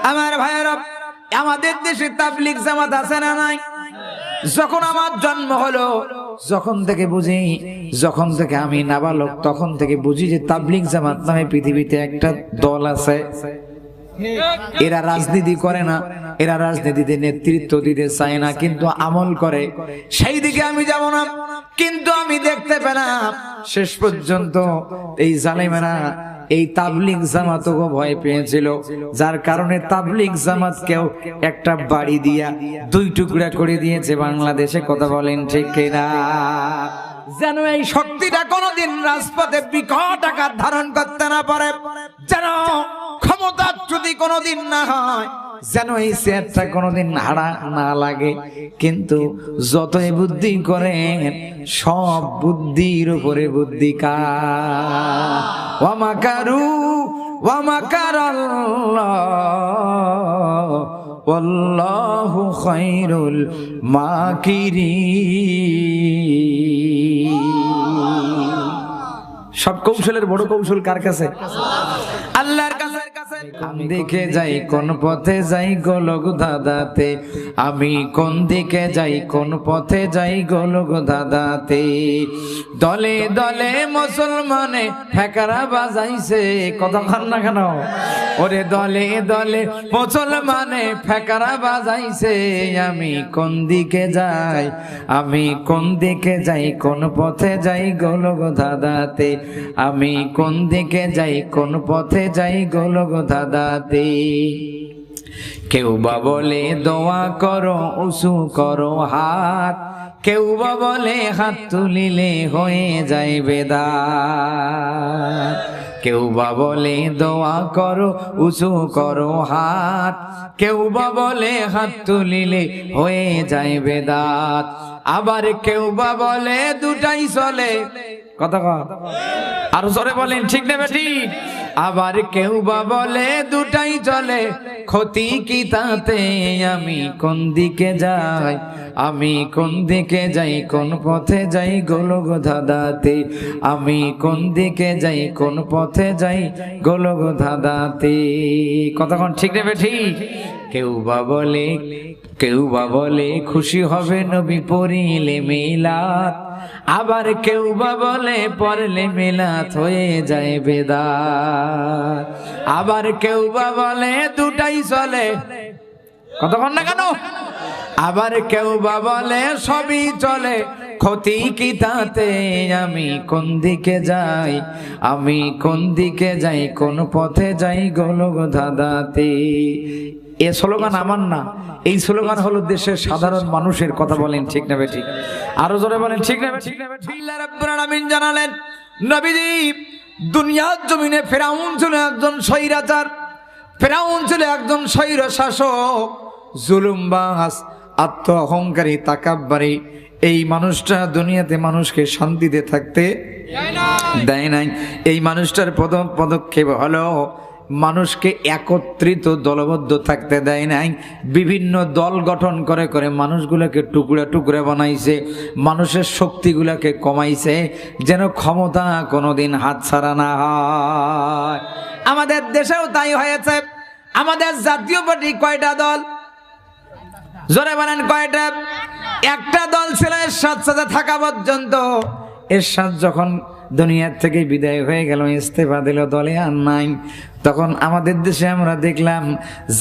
আমার ভাইয়েরা, আমাদের দেশে তাবলীগ জামাত আছে না নাই? যখন আমার জন্ম হলো, যখন থেকে বুঝি, যখন থেকে আমি নাবালক, তখন থেকে বুঝি যে তাবলীগ জামাত নামে পৃথিবীতে একটা দল আছে। এরা রাজনীতি করে না, এরা রাজনীতিতে নেতৃত্ব দিতে চায় না, কিন্তু আমল করে। সেই দিকে আমি যাব না, কিন্তু আমি দেখতে পেলাম শেষ পর্যন্ত এই জালেমেরা এই তাবলীগ জামাতকে ভয় পেয়েছিল, যার কারণে তাবলীগ জামাতকেও একটা বাড়ি দিয়া 2 টুকরা করে দিয়েছে বাংলাদেশে। কথা বলেন ঠিক কিনা? যেন এই শক্তিটা কোনোদিন রাজপথে বিকট আকার ধারণ করতে না পারে, যেন ক্ষমতা যদি কোনোদিন না হয়, যেন এই চেয়ারটা কোনোদিন হারা না লাগে। কিন্তু যতই বুদ্ধি করেন, সব বুদ্ধির উপরে বুদ্ধি কার? ওয়া মাকারু ওয়া মাকারাল্লাহ ওয়াল্লাহু খায়রুল মাকিরিন। সব কৌশলের বড় কৌশল কার কাছে? আল্লাহর কাছে। কোন দিকে যাই, কোন পথে যাই গোলক দাদাতে, আমি কোন দিকে যাই, কোন পথে যাই গোলক দাদাতে। দলে দলে মুসলমানে ফেকারা বাজাইছে, কথা খান না কেন? ওরে দলে দলে মুসলমানে ফেকারা বাজাইছে, আমি কোন দিকে যাই, আমি কোন দিকে যাই, কোন পথে যাই গোলক দাদাতে, আমি কোন দিকে যাই, কোন পথে যাই গোলক দাদাতে। কেউ বা বলে দোয়া করো, উঁচু করো হাত, কেউ বা বলে হাত তুলিলে হয়ে যায় বেদাত। কেউ বা বলে দোয়া করো, উঁচু করো হাত, কেউ বা বলে হাত তুলিলে হয়ে যায় বেদাত। আবার কেউ বা বলে দুটাই চলে, কথা কর আর জোরে বলেন ঠিক না ঠিক? আবার কেউ বা বলে দুটাই চলে, ক্ষতি কি তাতে, আমি কোন দিকে যাই, আমি কোন দিকে যাই, কোন পথে যাই গোলক দাদাতে, আমি কোন দিকে যাই, কোন পথে যাই গোলক দাদাতে। কতক্ষণ ঠিক নেবে ঠিক? কেউ বা বলে খুশি হবে নবী পড়িলে মিলাদ, আবার কেউ বা বলে পড়লে মিলাদ হয়ে যায় বেদাত। আবার কেউ বা বলে দুটাই চলে, কতক্ষণ না কেন? আবার কেউ বা বলে সবই চলে, ক্ষতি কি তাতে, আমি কোন দিকে যাই, আমি কোন দিকে যাই, কোন পথে যাই গোলক দাদাতে। এ স্লোগান আমার না, এই স্লোগান হলো দেশের সাধারণ মানুষের। কথা বলেন ঠিক না ঠিক? আরো জোরে বলেন ঠিক না ঠিক? আল্লাহ রাব্বুল আলামিন জানালেন, নবীজি দুনিয়ার জমিনে ফেরাউন ছিল একজন স্বৈরাচার, ফেরাউন ছিল একজন স্বৈর শাসক, জুলুমবাজ, আত্ম অহংকারী, তাকাব্বারি। এই মানুষটা দুনিয়াতে মানুষকে শান্তিতে থাকতে দেয় নাই। এই মানুষটার প্রথম পদক্ষেপ হলো মানুষকে একত্রিত দলবদ্ধ থাকতে দেয় নাই। বিভিন্ন দল গঠন করে করে মানুষগুলোকে টুকরা টুকরা বানাইছে, মানুষের শক্তিগুলোকে কমাইছে, যেন ক্ষমতা কোনোদিন হাতছাড়া না হয়। আমাদের দেশেও তাই হয়েছে। আমাদের জাতীয় পার্টি কয়টা দল? জোরে বলেন কয়টা? একটা দল ছিল এরশাদ সাথে থাকা পর্যন্ত। এরশাদ যখন দুনিয়ার থেকে বিদায় হয়ে গেল, ইস্তেফা দিল, দলে আর নাই, তখন আমাদের দেশে আমরা দেখলাম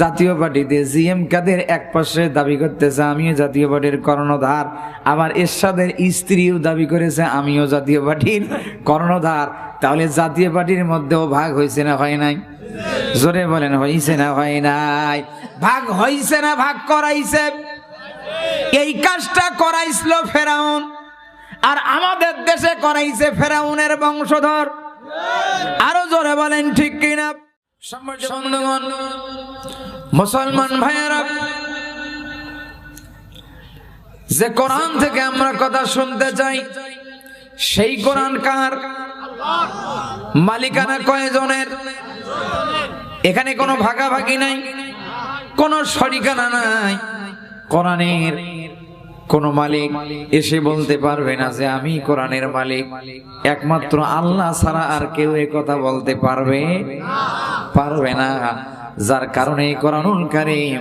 জাতীয় পার্টিতে জিএম কাদের এক পাশে দাবি করতেছে আমিও জাতীয় পার্টির কর্ণধার, আবার এরশাদের স্ত্রীও দাবি করেছে আমিও জাতীয় পার্টির কর্ণধার। তাহলে জাতীয় পার্টির মধ্যেও ভাগ হয়েছে না হয় নাই? জোরে বলেন হয়েছে না হয় নাই? ভাগ হয়েছে না ভাগ করাইছে? এই কাজটা করাইছিল ফেরাউন, আর আমাদের দেশে করাইছে ফেরাউনের বংশধর। আরো জোরে বলেন ঠিক কিনা? বন্ধুগণ, মুসলমান ভাইয়েরা, যে কোরআন থেকে আমরা কথা শুনতে চাই, সেই কোরআন কার? মালিকানা কয়জনের? এখানে কোনো ভাগাভাগি নাই, কোনো শরিকানা নাই। কোরআনের কোন মালিক এসে বলতে পারবে না যে আমি কোরআনের মালিক। একমাত্র আল্লাহ ছাড়া আর কেউ এ কথা বলতে পারবে না। যার কারণে কোরআনুল কারীম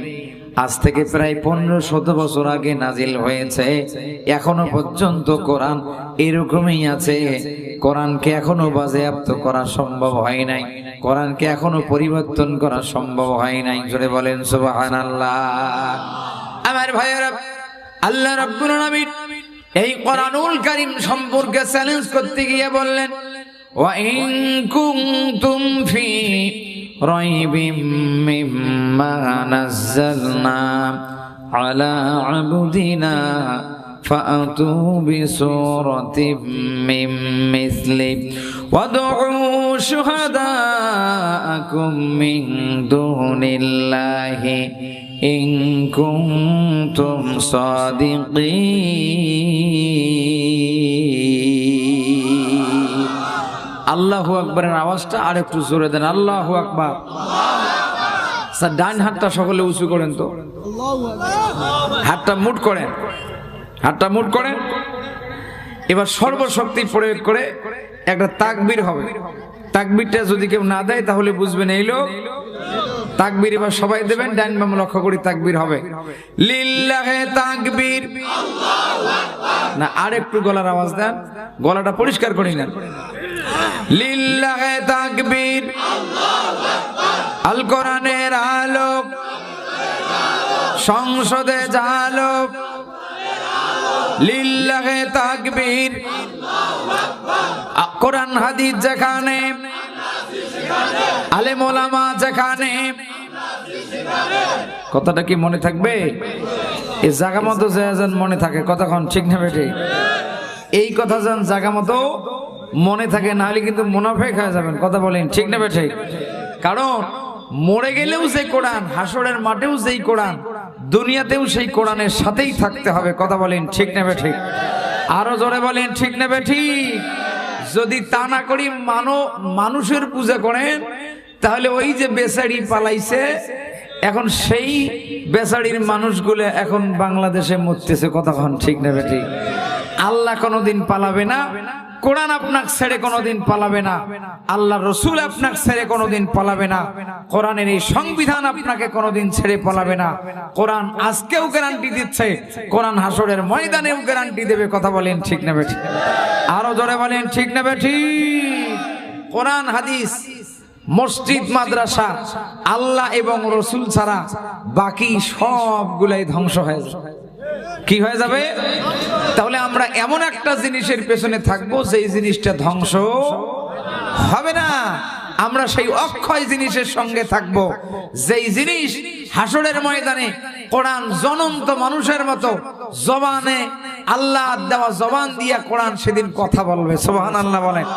আজ থেকে প্রায় 15-17 বছর আগে নাজিল হয়েছে, এখনো পর্যন্ত কোরআন এরকমই আছে। কোরআনকে এখনো বাজেয়াপ্ত করা সম্ভব হয় নাই, কোরআনকে এখনো পরিবর্তন করা সম্ভব হয় নাই। জোরে বলেন সুবহানাল্লাহ। আমার ভাইয়েরা, আল্লাহ রাব্বুল আলামিন এই কোরআনুল কারীম সম্পর্কে চ্যালেঞ্জ করতে গিয়ে বললেন, ওয়া ইন কুনতুম ফি রাইবিম মিম্মা নাযালনা আলা আবদিনা ফাআতু বিসূরাতিম মিন মিসলি ওয়াদউ শুহাদাআকুম মিন দুনিল্লাহি ইন কুনতুম সাদিকিন। আল্লাহু আকবারের আওয়াজটা আর একটু জোরে দেন, আল্লাহু আকবার। স্যার ডান হাতটা সকলে উঁচু করেন তো, হাতটা মুট করেন, হাতটা মুট করেন। এবার সর্বশক্তি প্রয়োগ করে একটা তাকবীর হবে। তাকবীরটা যদি কেউ না দেয় তাহলে বুঝবেন এই লোক। তাকবীর এবার সবাই দেবেন, ডান বাম লক্ষ্য করে তাকবীর হবে। লিল্লাহে তাকবীর, না আর একটু গলার আওয়াজ দেন, গলাটা পরিষ্কার করে নেন। লিল্লাহে তাকবীর, আল কোরআনের আলো, সংসদে জালো। লিল্লাহে তাকবীর, কোরআন হাদিস যেখানে, আলেম ওলামা যেখানে। কথাটা কি মনে থাকবে? এই জায়গা মতো যেন মনে থাকে, কতক্ষণ ঠিক না বেঠে? এই কথা যেন জায়গা মতো মনে থাকে, না হলে কিন্তু মুনাফিক হয়ে যাবেন। কথা বলেন ঠিক না বেঠে? কারণ মরে গেলেও সেই কোরআন, হাসরের মাঠেও সেই কোরআন, দুনিয়াতেও সেই কোরআনের সাথেই থাকতে হবে। কথা বলেন ঠিক না বেঠে? আরো জোরে বলেন ঠিক না বেঠি? যদি তা না করি মানুষের পূজা করেন, তাহলে ওই যে বেচারি পালাইছে, এখন সেই বেচারির মানুষগুলো এখন বাংলাদেশে মরতেছে। কতক্ষণ ঠিক না বেঠি? আল্লাহ কোনোদিন পালাবে না, কোরআন আপনাকে ছেড়ে কোনোদিন পালাবে না, আল্লাহ রসুল আপনাকে ছেড়ে কোনোদিন পালাবে না, কোরআনের এই সংবিধান আপনাকে কোনোদিন ছেড়ে পালাবে না। কোরআন আজকেও গ্যারান্টি দিচ্ছে, কোরআন হাসরের ময়দানেও গ্যারান্টি দেবে। কথা বলেন ঠিক না বেঠি? আরো জোরে বলেন ঠিক না বেঠি? কোরআন হাদিস, মসজিদ মাদ্রাসা, আল্লাহ এবং রসুল ছাড়া বাকি সবগুলাই ধ্বংস হয়ে যাবে। কি হয়ে যাবে? তাহলে আমরা এমন একটা জিনিসের পেছনে থাকবো যেই জিনিসটা ধ্বংস হবে না। আমরা সেই অক্ষয় জিনিসের সঙ্গে থাকবো, যেই জিনিস হাসরের ময়দানে কোরআন জ্বলন্ত মানুষের মতো জবানে, আল্লাহ দেওয়া জবান দিয়া কোরআন সেদিন কথা বলবে। সুবহানাল্লাহ বলেন।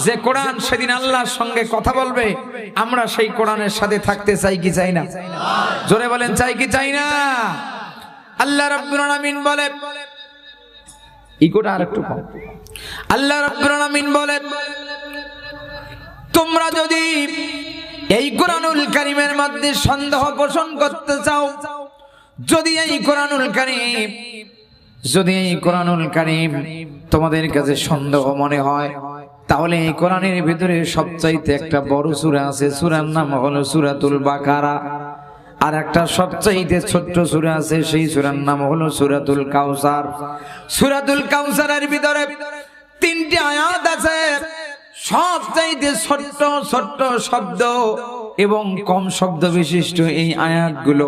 যে কোরআন সেদিন আল্লাহর সঙ্গে কথা বলবে, আমরা সেই কোরআনের সাথে থাকতে চাই কি চাই না? জোরে বলেন চাই কি চাই না? আল্লাহ রাব্বুল আলামিন বলে, ইকোটা আরেকটু কম। আল্লাহ রাব্বুল আলামিন বলে, তোমরা যদি এই কোরআনুল কারীমের মধ্যে সন্দেহ পোষণ করতে চাও, যদি এই কোরআনুল কারীম তোমাদের কাছে সন্দেহ মনে হয়, তাহলে এই কোরআনের ভিতরে সবচাইতে একটা বড় সূরা আছে, সূরার নাম হলো সূরাতুল বাকারা। আর একটা সবচাইতে ছোট্ট সূরা আছে, সেই সূরার নাম হলো সূরাতুল কাউসার। সূরাতুল কাউসারের ভিতরে 3টি আয়াত আছে, সবচাইতে ছোট্ট ছোট্ট শব্দ এবং কম শব্দ বিশিষ্ট এই আয়াতগুলো।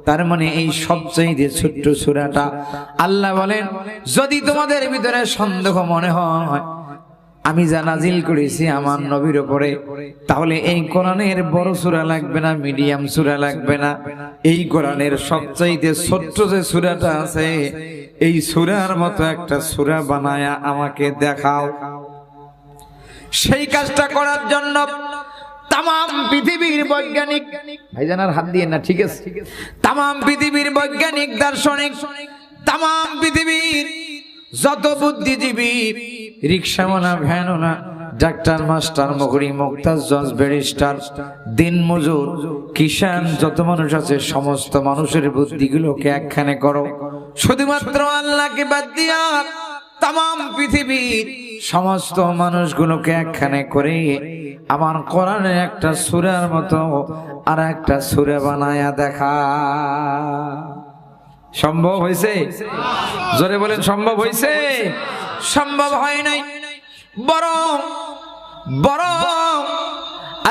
তার মানে এই সবচাইতে ছোট্ট সূরাটা, আল্লাহ বলেন, যদি তোমাদের ভিতরে সন্দেহ মনে হয় আমি যা নাজিল করেছি আমার নবীর উপরে, তাহলে এই কোরআনের বড় সূরা লাগবে না, মিডিয়াম সূরা লাগবে না, এই কোরআনের সবচাইতে ছোট্ট যে সূরাটা আছে, এই সূরার মতো একটা সূরা বানায়া আমাকে দেখাও। সেই কাজটা করার জন্য তাম পৃথিবীর বৈজ্ঞানিক, ভাইজান আর হাত দিয়ে না, ঠিক আছে, তাম পৃথিবীর বৈজ্ঞানিক, দার্শনিক, তাম পৃথিবীর যত বুদ্ধিজীবী, রিক্সাওয়ালা, ভ্যানওয়ালা, ডাক্তার, মাস্টার, মকরি, মুক্তাজ, জজ, ব্যারিস্টার, দিন মজুর, কিষান, যত মানুষ আছে সমস্ত মানুষের বুদ্ধিগুলোকে একখানে করো, শুধুমাত্র আল্লাহকে বাদ দিয়া তাম পৃথিবীর সমস্ত মানুষগুলোকে একখানে করে আমার কোরআনের একটা সূরার মতো আর একটা সূরা বানায়া দেখা। সম্ভব হয়েছে? জোরে বলেন, সম্ভব হয়েছে? সম্ভব হয় নাই। বরং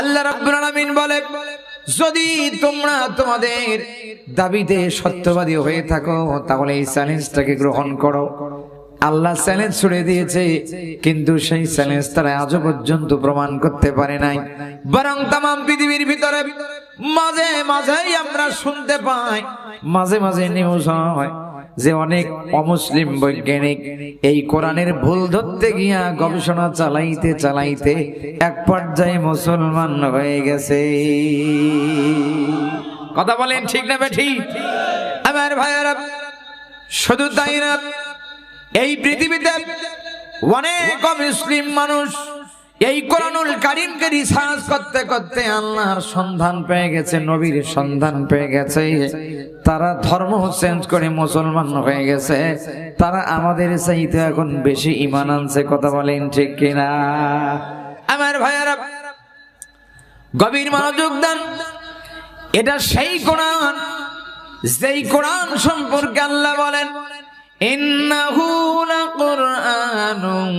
আল্লাহ রাব্বুল আলামিন বলে, যদি তোমরা তোমাদের দাবিতে সত্যবাদী হয়ে থাকো তাহলে এই চ্যালেঞ্জটাকে গ্রহণ করো। আল্লাহ চ্যালেঞ্জ ছুড়ে দিয়েছে, কিন্তু সেই চ্যালেঞ্জ তারা আজও পর্যন্ত প্রমাণ করতে পারে নাই। বরং তামাম পৃথিবীর ভিতরে মাঝে মাঝেই আমরা শুনতে পাই, মাঝে মাঝে নিউজ হয় যে অনেক অমুসলিম বৈজ্ঞানিক এই কোরআনের ভুল ধরতে গিয়া গবেষণা চালাইতে এক পর্যায়ে মুসলমান হয়ে গেছে। কথা বলেন ঠিক না বেঠিক? আমার ভাইয়েরা, শুধু তাই না, এই পৃথিবীতে অনেক অমুসলিম মানুষ এই কোরআনুল কারীমকে রিসার্চ করতে করতে আল্লাহর সন্ধান পেয়ে গেছে, নবীর সন্ধান পেয়ে গেছে। তারা ধর্ম চেঞ্জ করে মুসলমান হয়ে গেছে। তারা আমাদের চাইতে এখন বেশি ঈমান আনছে। কথা বলেন ঠিক কিনা? আমার ভাইয়েরা, গভীর মনোযোগ দেন। এটা সেই কোরআন, যেই কোরআন সম্পর্কে আল্লাহ বলেন, ইন্নাহু লাকুরআনুন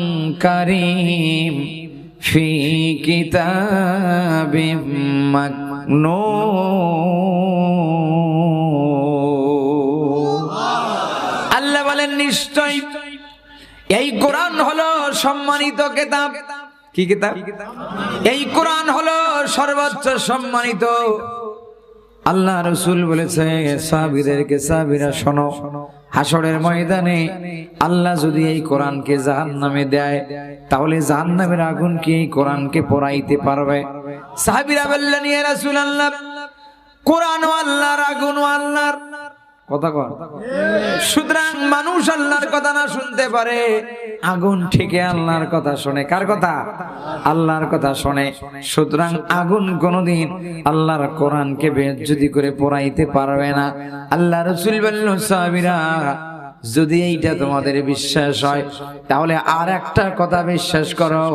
কারীম ফি কিতাবিম মাকনুন। আল্লাহ বলেন, নিশ্চয় এই কোরআন হলো সম্মানিত কিতাব। কি কিতাব? এই কোরআন হলো সর্বোচ্চ সম্মানিত। আল্লাহ রাসূল বলেছে সাহাবীদেরকে, সাহাবীরা শোনো, হাসরের ময়দানে আল্লাহ যদি এই কোরআনকে জাহান্নামে দেয় তাহলে জাহান্নামের আগুন কি এই কোরআনকে পোড়াইতে পারবে? সাহাবীরা বললেন, ইয়া রাসূলুল্লাহ, কোরআন ও আল্লাহর, আগুন ও আল্লাহর। কথা কর। সুতরাং মানুষ আল্লাহর কথা না শুনতে পারে, আগুন ঠিকই আল্লাহর কথা শোনে। কার কথা? আল্লাহর কথা শোনে। সুতরাং আগুন কোনদিন আল্লাহর কোরআনকে বেইজ্জতি করে পোড়াইতে পারবে না। আল্লাহ রাসূল বললেন, সাহাবীরা, যদি এইটা তোমাদের বিশ্বাস হয় তাহলে আর একটা কথা বিশ্বাস করো,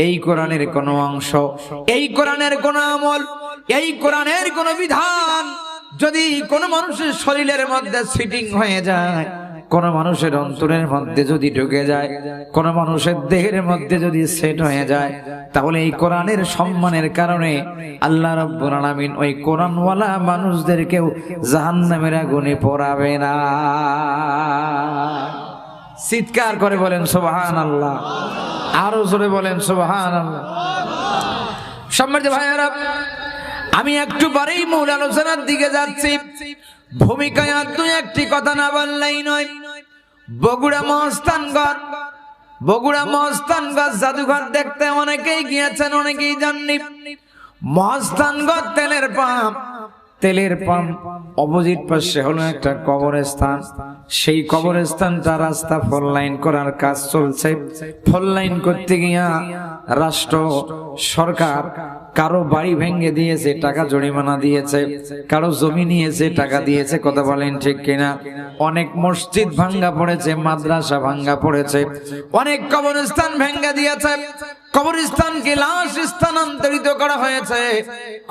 এই কোরআনের কোন অংশ, এই কোরআনের কোন আমল, এই কোরআনের কোন বিধান যদি কোন মানুষের শরীরের মধ্যে সিটিং হয়ে যায়, কোন মানুষের অন্তরের মধ্যে যদি ঢুকে যায়, কোন মানুষের দেহের মধ্যে যদি সেট হয়ে যায়, তাহলে এই কোরআনের সম্মানের কারণে আল্লাহ রাব্বুল আলামিন ওই কোরআনওয়ালা মানুষদেরকেও জাহান্নামের আগুনে পোড়াবে না। চিৎকার করে বলেন সুবহানাল্লাহ। আরো জোরে বলেন সুবহানাল্লাহ। সম্মানিত ভাইয়েরা, আমি একটু পরেই মূল আলোচনার দিকে যাচ্ছি। ভূমিকায় আর দুই একটি কথা না বললেই নয়। বগুড়া মহস্থানগঞ্জ জাদুঘর দেখতে অনেকেই গিয়েছেন, অনেকেই যাননি। মহস্থানগঞ্জ তেলের পাম্প অপোজিট পাশে হলো একটা কবরস্থান। সেই কবরস্থানটা রাস্তা ফোর লাইন করার কাজ চলছে। ফোর লাইন করতে গিয়া রাষ্ট্র সরকার কারো বাড়ি ভেঙে দিয়েছে, টাকা জরিমানা দিয়েছে, কারো জমি নিয়েছে, টাকা দিয়েছে। কথা বলেন ঠিক কিনা? অনেক মসজিদ ভাঙ্গা পড়েছে, মাদ্রাসা ভাঙ্গা পড়েছে, অনেক কবরস্থান ভেঙে দিয়েছে। কবরস্থানকে লাশ স্থানান্তরিত করা হয়েছে,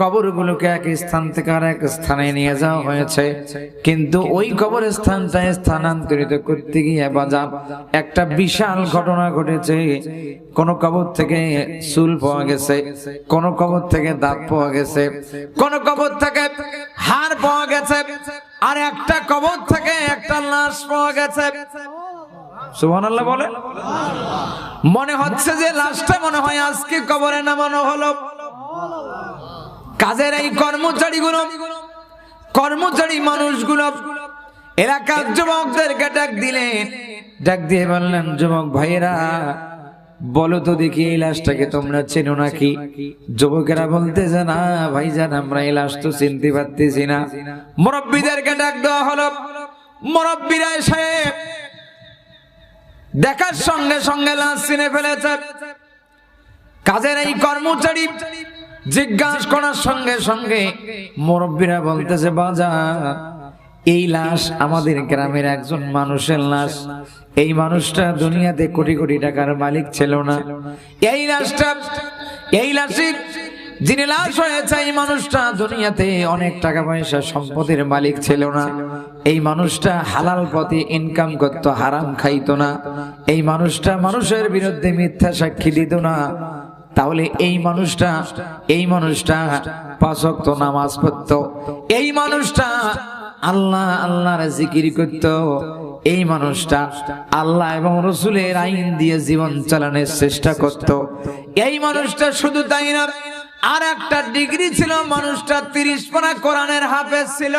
কবরগুলোকে এক স্থান থেকে আর এক স্থানে নিয়ে যাওয়া হয়েছে। কিন্তু ওই কবরস্থানটা স্থানান্তরিত করতে গিয়ে বাজার একটা বিশাল ঘটনা ঘটেছে। কোন কবর থেকে চুল পাওয়া গেছে, কোন কবর থেকে দাঁত পাওয়া গেছে, কোন কবর থেকে হাড় পাওয়া গেছে, আর একটা কবর থেকে একটা লাশ পাওয়া গেছে। সুবহানাল্লাহ বলে। মনে হচ্ছে যে লাশটা মনে হয় আজকে কবরে নামানো হলো। কাজের এই কর্মচারী মানুষগুলো এলাকার যুবকদেরকে ডাক দিয়ে বললেন, যুবক ভাইয়েরা, বলো তো দেখি এই লাশটাকে তোমরা চেনো নাকি? যুবকেরা বলতেছে, না ভাইজান, আমরা এই লাশ তো চিনতে পারতেছি না। মুরব্বীদেরকে ডাক দেওয়া হলো। মুরব্বীরা এসে দেখার সঙ্গে সঙ্গে লাশ চিনে ফেলেছে। কাজের এই কর্মচারী জিজ্ঞাসা করার সঙ্গে সঙ্গে মুরব্বীরা বলতেছে, বাজার, এই লাশ আমাদের গ্রামের একজন মানুষের লাশ। এই মানুষটা দুনিয়াতে কোটি কোটি টাকার মালিক ছিল না। এই লাশে যিনি লাশ হয়েছে এই মানুষটা দুনিয়াতে অনেক টাকা পয়সা সম্পদের মালিক ছিল না। এই মানুষটা হালাল পথে ইনকাম করতো, হারাম খাইতো না। এই মানুষটা মানুষের বিরুদ্ধে মিথ্যা সাক্ষী দিত না। তাহলে এই মানুষটা 5 ওয়াক্ত নামাজ পড়তো। এই মানুষটা আল্লাহর জিকির করত। এই মানুষটা আল্লাহ এবং রাসূলের আইন দিয়ে জীবন চালানোর চেষ্টা করত। এই মানুষটা শুধু তাই না, আর একটা ডিগ্রি ছিল। মানুষটা 30 পারা কোরআনের হাফেজ ছিল।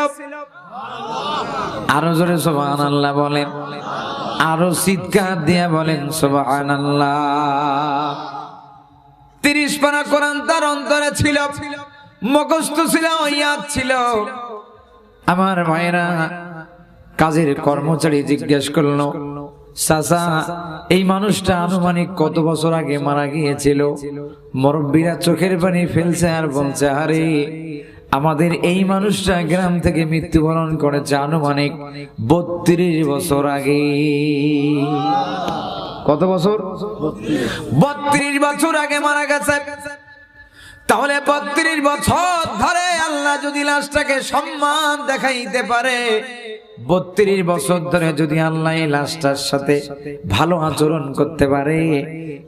আরো জোরে সুবহানাল্লাহ বলেন, আরো চিৎকার দিয়ে বলেন সুবহানাল্লাহ। 30 পারা কোরআন তার অন্তরে ছিল, মুখস্থ ছিল, ইয়াদ ছিল। আমার ভাইরা, কাজের কর্মচারী জিজ্ঞেস করলো, চাচা এই মানুষটা আনুমানিক কত বছর আগে মারা গিয়েছিল? মুরব্বীরা চোখের পানি ফেলছে আর বলছে, আরে আমাদের এই মানুষটা গ্রাম থেকে মৃত্যুবরণ করেছে আনুমানিক 32 বছর আগে। কত বছর? 32 বছর আগে মারা গেছে। তাহলে 32 বছর ধরে আল্লাহ যদি লাশটাকে সম্মান দেখাইতে পারে, 32 বছর ধরে যদি আল্লাহ এই লাশটার সাথে ভালো আচরণ করতে পারে,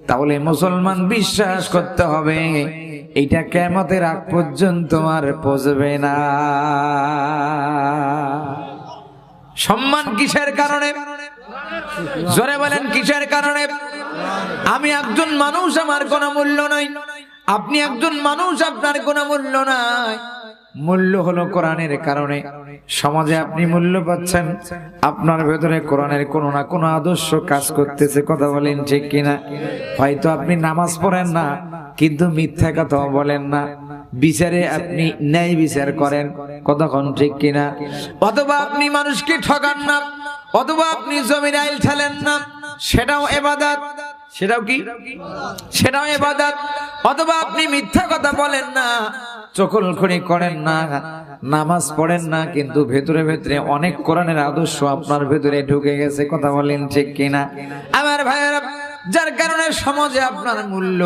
তাহলে মুসলমান বিশ্বাস করতে হবে এইটা কিয়ামতের আগ পর্যন্ত আর পৌঁছবে না। সম্মান কিসের কারণে? জোরে বলেন, কিসের কারণে? আমি একজন মানুষ, আমার কোনো মূল্য নাই। আপনি একজন মানুষ, আপনার কোনো মূল্য নাই। মূল্য হলো কোরআনের কারণে। সমাজে আপনি মূল্য পাচ্ছেন, আপনার ভেতরে কোরআনের কোনো না কোনো আদর্শ কাজ করতেছে। কথা বলেন ঠিক কিনা? হয়তো আপনি নামাজ পড়েন না, কিন্তু মিথ্যা কথা বলেন না, বিচারে আপনি ন্যায় বিচার করেন। কতক্ষণ ঠিক কিনা? অথবা আপনি মানুষকে ঠকান না, অথবা আপনি জমির আইল ঠেলেন না, সেটাও ইবাদত। সেটাও কি? সেটাও ইবাদত। অথবা আপনি মিথ্যা কথা বলেন না, চকলখড়ি করেন না, নামাজ পড়েন না, কিন্তু ভেতরে ভেতরে অনেক কোরআনের আদর্শ আপনার ভেতরে ঢুকে গেছে। কথা বলেন ঠিক কিনা? আমার ভাইয়েরা, যার কারণে সমাজে আপনার মূল্য,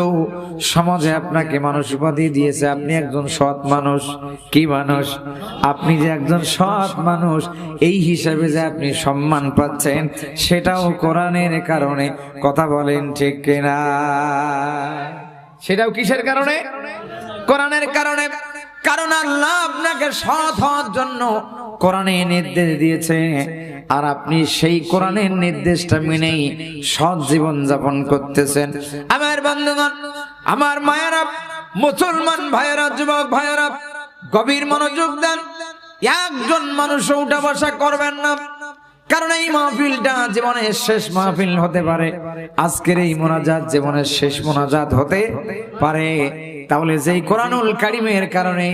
সমাজে আপনাকে মানুষ উপাধি দিয়েছে, আপনি একজন সৎ মানুষ। কি মানুষ? আপনি যে একজন সৎ মানুষ, এই হিসাবে যে আপনি সম্মান পাচ্ছেন, সেটাও কোরআনের কারণে। কথা বলেন ঠিক কিনা? সেটাও কিসের কারণে? কোরআনের কারণে। কারণ আল্লাহ আপনাকে সৎ হওয়ার জন্য কোরআনে নির্দেশ দিয়েছে, আর আপনি সেই কোরআনের নির্দেশটা মেনেই সৎ জীবন যাপন করতেছেন। আমার বন্ধুগণ, আমার মায়েরা, মুসলমান ভাইয়েরা, যুবক ভাইয়েরা, গভীর মনোযোগ দেন। একজন মানুষ উঠা বসা করবেন না, কারণ এই মাহফিলটা জীবনের শেষ মাহফিল হতে পারে। আজকের এই মোনাজাত জীবনের শেষ মোনাজাত হতে পারে। তাহলে যেই কোরআনুল কারীমের কারণে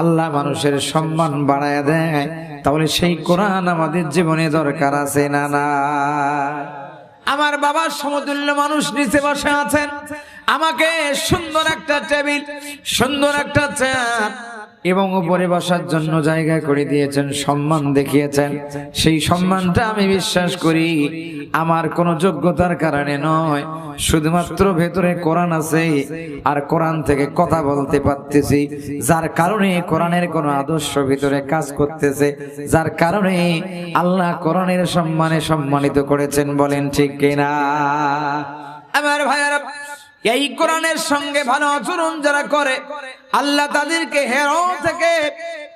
আল্লাহ মানুষের সম্মান বাড়ায় দেয়, তাহলে সেই কোরআন আমাদের জীবনে দরকার আছে না? না। আমার বাবার সমতুল্য মানুষ নিচে বসে আছেন, আমাকে সুন্দর একটা টেবিল, সুন্দর একটা চেয়ার এবং উপরে বসার জন্য জায়গা করে দিয়েছেন, সম্মান দেখিয়েছেন। সেই সম্মানটা আমি বিশ্বাস করি আমার কোনো যোগ্যতার কারণে নয়, শুধুমাত্র ভেতরে কোরআন আছে আর কোরআন থেকে কথা বলতে পারতেছি, যার কারণে কোরআনের কোনো আদর্শ ভিতরে কাজ করতেছে, যার কারণে আল্লাহ কোরআনের সম্মানে সম্মানিত করেছেন। বলেন ঠিক কিনা? আমার ভাইয়েরা, এই কোরআনের সঙ্গে ভালো আচরণ যারা করে, আল্লাহ তাদেরকে হেরো থেকে,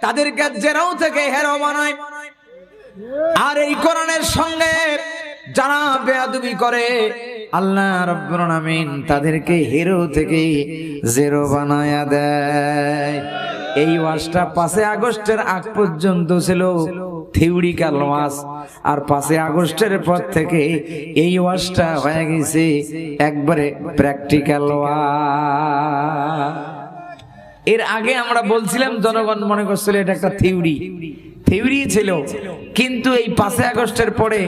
তাদেরকে জেরো থেকে হেরো বানায়। আর এই কোরআনের সঙ্গে যারা বেয়াদবি করে, আল্লাহ রাব্বুল আলামিন তাদেরকে হিরো থেকে জিরো বানায়া দেয়। এই ওয়াজটা 5 আগস্টের আগ পর্যন্ত ছিল থিওরিক্যাল ওয়াজ, আর 5 আগস্টের পর থেকে এই ওয়াজটা হয়ে গেছে একবারে প্র্যাকটিক্যাল ওয়াজ। এর আগে আমরা বলছিলাম, জনগণ মনে করছিল এটা একটা থিওরি ছিল, কিন্তু এই 5 আগস্টের পরে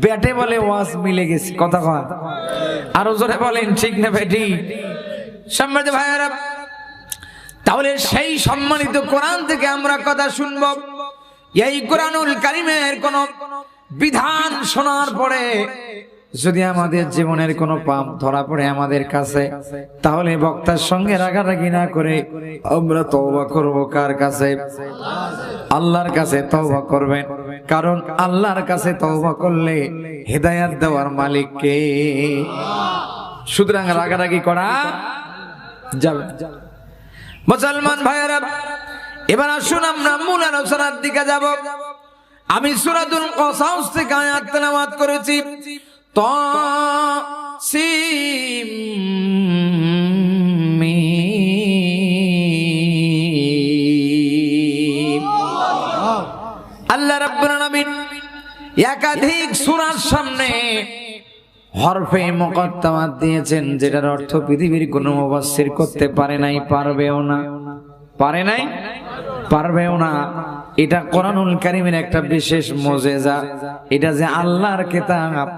ব্যাটে বলে ওয়াজ মিলে গেছে। কথা কয় আরো জোরে বলেন ঠিক না বেটি? সম্মানিত ভাইয়েরা, তাহলে সেই সম্মানিত কোরআন থেকে আমরা কথা শুনবো, এই কোরআনুল কারীমের কোন বিধান শোনার পরে যদি আমাদের জীবনের কোনো পাপ ধরা পড়ে আমাদের কাছে, তাহলে বক্তার সঙ্গে রাগারাগি না করে আমরা তওবা করব কার কাছে? আল্লাহর কাছে তওবা করবেন, কারণ আল্লাহর কাছে তওবা করলে হেদায়েত দেওয়ার মালিক কে? সুতরাং রাগারাগি করা যাবে। মুসলমান ভাইয়েরা, এবার আসুন আমরা মূল আলোচনার দিকে যাব। আমি সূরাতুল কসাস থেকে আয়াত তেলাওয়াত করেছি। তাসিম মিম। আল্লাহ রাব্বুল আলামিন একাধিক সূরার সামনে হরফে মুকাত্তামাত দিয়েছেন, যেটার অর্থ পৃথিবীর কোনো মুফাসসির করতে পারে নাই, পারবেও না। পারে নাই, পারবেও না। এটা কোরআনুল কারীমের একটা বিশেষ মুজিজা। এটা যে আল্লাহর কিতাব,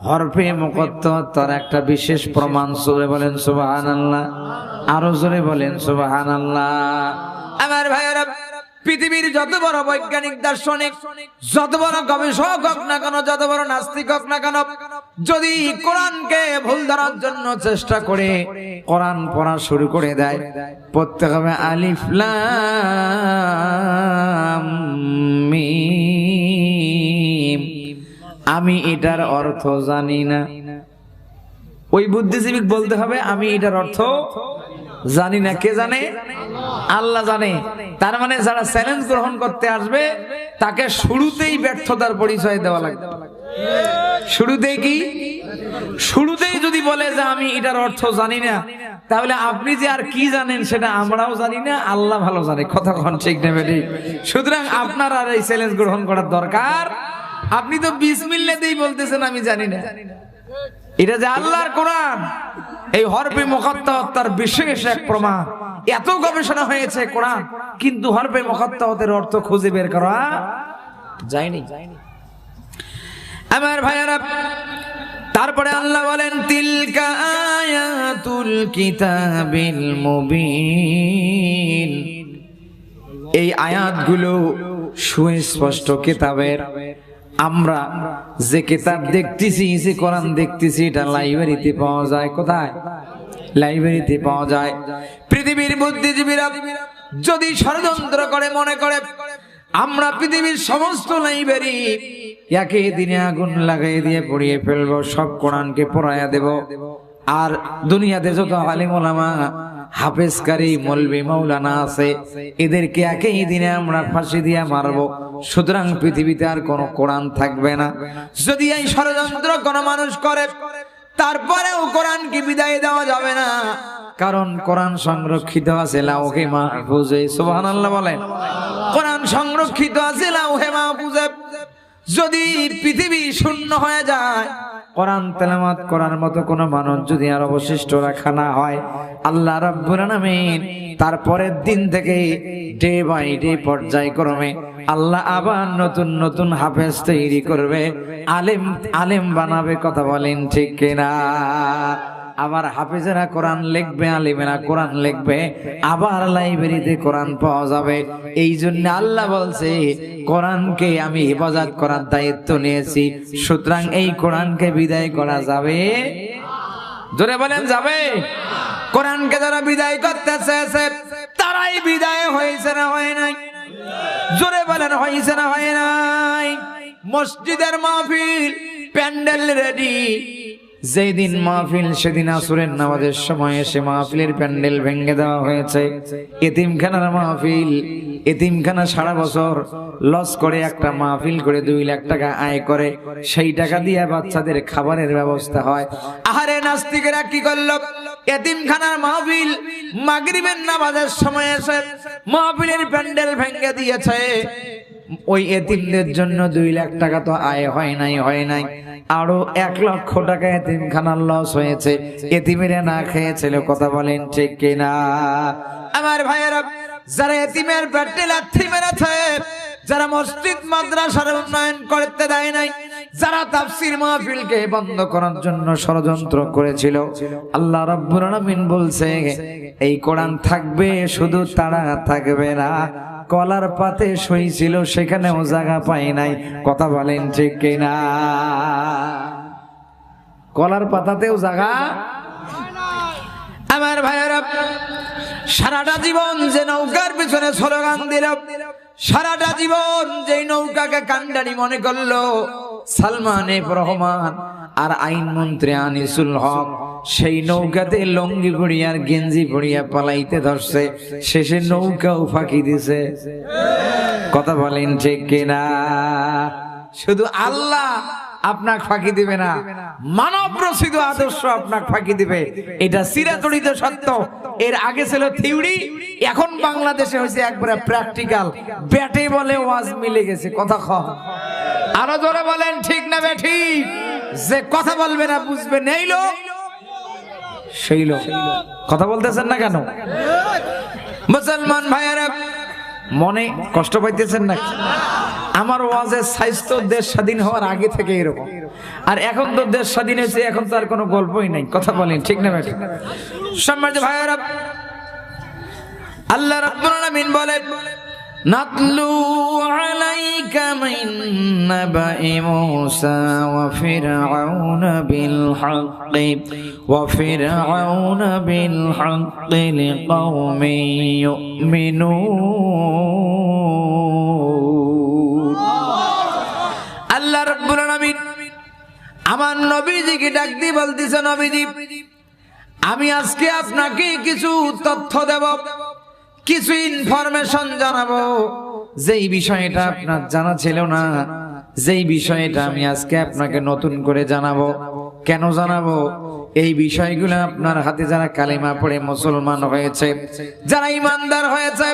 হরফে মুকাত্তামাত তার একটা বিশেষ প্রমাণ। জোরে বলেন সুবহানাল্লাহ, আরো জোরে বলেন সুবহানাল্লাহ। আমার ভাইয়েরা, পৃথিবীর যত বড় বৈজ্ঞানিক দার্শনিক, যত বড় গবেষক হোক না কেন, যত বড় নাস্তিক হোক না কেন, যদি কোরআনকে ভুল ধরার জন্য চেষ্টা করে কোরআন পড়া শুরু করে দেয়, পড়তে হবে আলিফ লাম মিম, আমি এটার অর্থ জানি না। ওই বুদ্ধিজীবী বলতে হবে আমি এটার অর্থ জানি না। কে জানে? আল্লাহ জানে। তার মানে যারা চ্যালেঞ্জ গ্রহণ করতে আসবে তাকে শুরুতেই ব্যর্থতার পরিচয় দেওয়া লাগবে। শুরুতেই কি? শুরুতেই যদি বলে যে আমি এটার অর্থ জানি না, তাহলে আপনি যে আর কি জানেন সেটা আমরাও জানি না, আল্লাহ ভালো জানে। কথা কোন ঠিক নেবে ঠিক। সুতরাং আপনার আর এই চ্যালেঞ্জ গ্রহণ করার দরকার। আপনি তো বিসমিল্লাহতেই বলতেছেন আমি জানি না। এটা যে আল্লাহর কোরআন, এই হরফে মুকাত্তামাত তার বিশেষ এক প্রমাণ। এত গবেষণা হয়েছে কোরআন, কিন্তু হরফে মুকাত্তামাতের অর্থ খুঁজে বের করা যায়নি। আমার ভাইয়েরা, তারপরে আল্লাহ বলেন তিলকা আয়াতুল কিতাবিল মুবিন। এই আয়াতগুলো সুস্পষ্ট কিতাবের। আমরা যে কিতাব দেখতেছি, যে কোরআন দেখতেছি, এটা লাইব্রেরিতে পাওয়া যায়। কোথায়? লাইব্রেরিতে পাওয়া যায়। পৃথিবীর বুদ্ধিজীবীরা যদি ষড়যন্ত্র করে মনে করে আমরা পৃথিবীর সমস্ত লাইব্রেরি একই দিনে আগুন লাগাই দিয়ে পড়িয়ে ফেলবো, সব কোরআনকে পড়াইয়া দেব, আর দুনিয়াতে যত আলিম ওলামা, হাফেজকারী, মৌলবি, মাওলানা আছে, এদেরকে একই দিনে আমরা ফাঁসি দিয়ে মারবো, সুতরাং পৃথিবীতে আর কোনো কোরআন থাকবে না। যদি এই ষড়যন্ত্র কোনো মানুষ করে, তারপরেও কোরআনকে বিদায় দেওয়া যাবে না, কারণ কোরআন সংরক্ষিত আছে লাওহে মাহফুজে। সুবহানাল্লাহ বলেন। কোরআন সংরক্ষিত আছে লাওহে মাহফুজে। যদি পৃথিবী শূন্য হয়ে যায়, কোরআন তেলাওয়াত করার মতো কোন মানুষ যদি আর অবশিষ্ট রাখা না হয়, আল্লাহ রাব্বুল আলামিন তারপরের দিন থেকে ডে বাই ডে পর্যায়ক্রমে আল্লাহ আবার নতুন নতুন হাফেজ তৈরি করবে, আলেম বানাবে। কথা বলেন ঠিক কিনা? আবার হাফেজেরা কোরআন লিখবে, আলিমেরা কোরআন লিখবে, আবার লাইব্রেরিতে কোরআন পাওয়া যাবে। এই জন্য আল্লাহ বলছে কোরআনকে আমি হেফাজত করার দায়িত্ব নিয়েছি, সুতরাং এই কোরআনকে বিদায় করা যাবে। জোরে বলেন যাবে? কোরআনকে যারা বিদায় করতে চেয়েছে তারাই বিদায় হয়েছে না হয় নাই? জোরে বলেন হয়েছে না হয় নাই? মসজিদের মাহফিল, প্যান্ডেল রেডি। যেই দিন মাহফিল সেদিন আসরের নামাজের সময় এসে মাহফিলের প্যান্ডেল ভেঙে দেওয়া হয়েছে। এতিমখানার মাহফিল, এতিমখানা সারা বছর লস করে একটা মাহফিল করে 2 লাখ টাকা আয় করে, সেই টাকা দিয়ে বাচ্চাদের খাবারের ব্যবস্থা হয়। আহারে নাস্তিকেরা কি করলো? এতিমখানার মাহফিল মাগরিবের নামাজের সময় এসে মাহফিলের প্যান্ডেল ভেঙে দিয়েছে। ওই এতিমদের জন্য 2 লাখ টাকা তো আয় হয় নাই, আরো 1 লক্ষ টাকা এতিমখানার লস হয়েছে। এতিমেরা না খেয়েছিল। কথা বলেন ঠিক কিনা? আমার ভাইয়েরা, যারা এতিমের পেটে লাথি মেরেছে, যারা মসজিদ মাদ্রাসার উন্নয়ন করতে দেয় নাই, যারা তাফসীর মাহফিলকে বন্ধ করার জন্য ষড়যন্ত্র করেছিল, আল্লাহ রাব্বুল আলামিন বলছে এই কোরআন থাকবে, শুধু তারা থাকবে না, কলার পাতে শুইছিল, সেখানেও জায়গা পায় নাই। কথা বলেন ঠিক কিনা? কলার পাতাতেও জায়গা। আমার ভাইয়েরা, সারাটা জীবন যে নৌকার পিছনে স্লোগান দিল, সারাটা জীবন যে নৌকাকে কান্ডারি মনে করলো সালমান এফ রহমান আর আইনমন্ত্রী আনিসুল হক, সেই নৌকাতে লঙ্গি পড়িয়া আর গেঞ্জি পড়িয়া পালাইতে ধরছে, শেষে নৌকাও ফাঁকি দিছে। কথা বলেন ঠিক কিনা? শুধু আল্লাহ আপনাকে ফাঁকি দিবে না, মানব রচিত আদর্শ আপনাকে ফাঁকি দিবে। এটা চিরাচরিত সত্য। এর আগে ছিল থিওরি, এখন বাংলাদেশে হয়েছে একবারে প্র্যাকটিক্যাল। ব্যাটে বলে ওয়াজ মিলে গেছে। কথা কম, আরো জোরে বলেন ঠিক না বেঠিক? যে কথা বলবে না বুঝবে নেই লোক সেই লোক। কথা বলতেছেন না কেন? মুসলমান ভাইয়েরা, মনে কষ্ট পাইতেছেন না? আমার ওয়াজের সাইজ তো দেশ স্বাধীন হওয়ার আগে থেকে এরকম, আর এখন তো দেশ স্বাধীন হয়েছে, এখন তো আর কোনো গল্পই নাই। কথা বলেন ঠিক না বেঠিক? সম্মানিত ভাইয়েরা, আল্লাহ রাব্বুল আলামিন বলেন, নাতলু আলাইকা মিন নাবাই মূসা ওয়া ফিরআউনা বিল হাক্কি লিকাওমিন ইউমিনুন। আল্লাহ রাব্বুল আলামিন আমার নবীজিকে ডাক দিয়ে বলতেছে, নবীজি, আমি আজকে আপনাকে কিছু তথ্য দেব, কিছু ইনফরমেশন জানাবো, যেই বিষয়টা আপনার জানা ছিল না, যেই বিষয়টা আমি আজকে আপনাকে নতুন করে জানাবো। কেন জানাবো? এই বিষয়গুলো আপনার হাতে যারা কালেমা পড়ে মুসলমান হয়েছে, যারা ইমানদার হয়েছে,